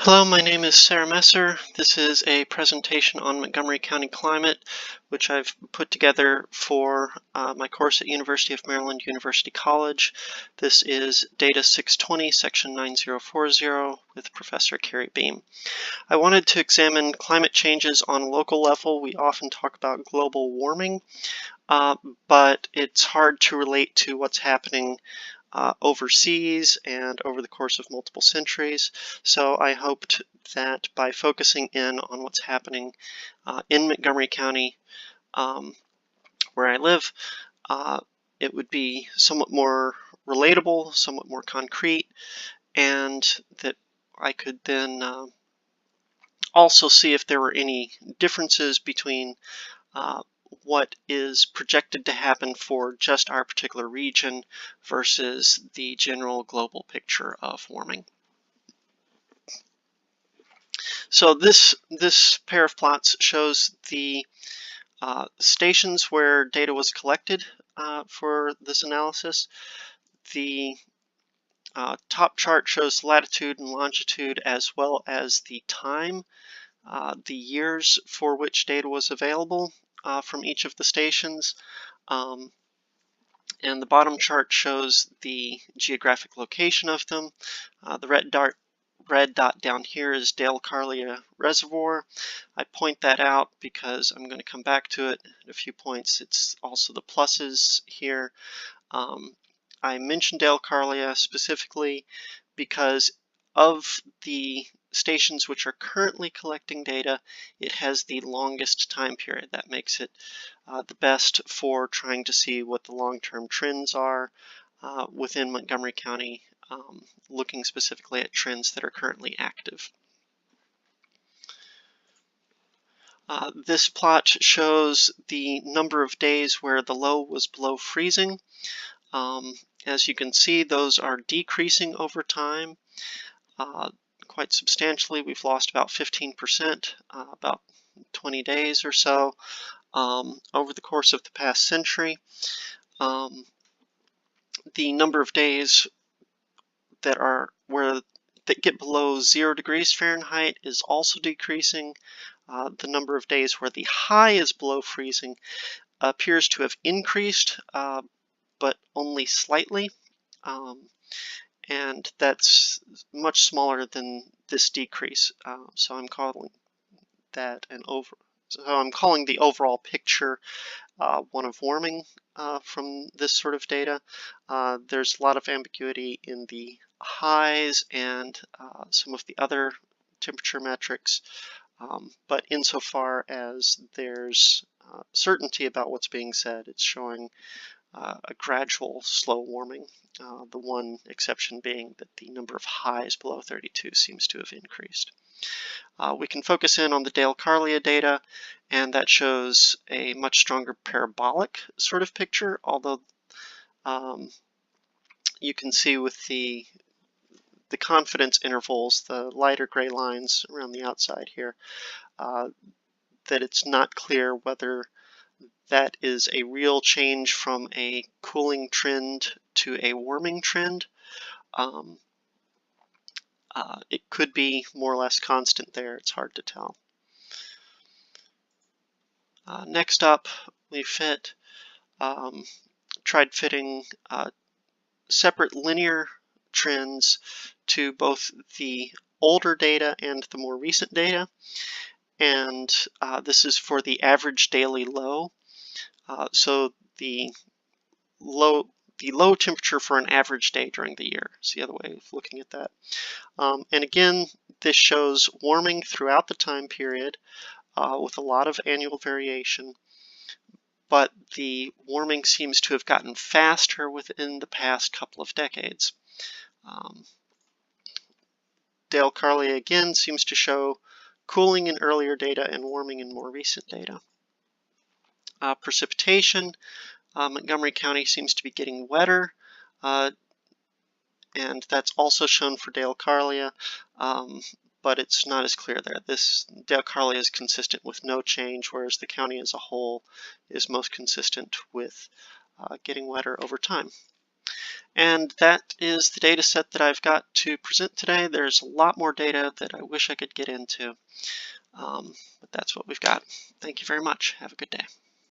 Hello, my name is Sarah Messer. This is a presentation on Montgomery County climate, which I've put together for my course at University of Maryland University College. This is Data 620, Section 9040, with Professor Carrie Beam. I wanted to examine climate changes on a local level. We often talk about global warming, but it's hard to relate to what's happening overseas and over the course of multiple centuries. So I hoped that by focusing in on what's happening in Montgomery County, where I live, it would be somewhat more relatable, somewhat more concrete, and that I could then also see if there were any differences between what is projected to happen for just our particular region versus the general global picture of warming. So this pair of plots shows the stations where data was collected for this analysis. The top chart shows latitude and longitude as well as the time, the years for which data was available from each of the stations. And the bottom chart shows the geographic location of them. The red dot down here is Dale-Carlia Reservoir. I point that out because I'm going to come back to it at a few points. It's also the pluses here. I mentioned Dale-Carlia specifically because of the stations which are currently collecting data, it has the longest time period. That makes it the best for trying to see what the long-term trends are within Montgomery County, looking specifically at trends that are currently active. This plot shows the number of days where the low was below freezing. As you can see, those are decreasing over time quite substantially. We've lost about 15%, about 20 days or so over the course of the past century. The number of days that get below 0 degrees Fahrenheit is also decreasing. The number of days where the high is below freezing appears to have increased, but only slightly. And that's much smaller than this decrease. So I'm calling that I'm calling the overall picture one of warming from this sort of data. There's a lot of ambiguity in the highs and some of the other temperature metrics, but insofar as there's certainty about what's being said, it's showing a gradual slow warming, the one exception being that the number of highs below 32 seems to have increased. We can focus in on the Dale-Carlia data, and that shows a much stronger parabolic sort of picture, although you can see with the confidence intervals, the lighter gray lines around the outside here, that it's not clear whether that is a real change from a cooling trend to a warming trend. It could be more or less constant there. It's hard to tell. Next up, we tried fitting separate linear trends to both the older data and the more recent data. And this is for the average daily low. So the low temperature for an average day during the year is the other way of looking at that. And again, this shows warming throughout the time period with a lot of annual variation, but the warming seems to have gotten faster within the past couple of decades. Dale-Carlia again seems to show cooling in earlier data and warming in more recent data. Precipitation, Montgomery County seems to be getting wetter, and that's also shown for Dale-Carlia, but it's not as clear there. This Dale-Carlia is consistent with no change, whereas the county as a whole is most consistent with getting wetter over time. And that is the data set that I've got to present today. There's a lot more data that I wish I could get into, but that's what we've got. Thank you very much. Have a good day.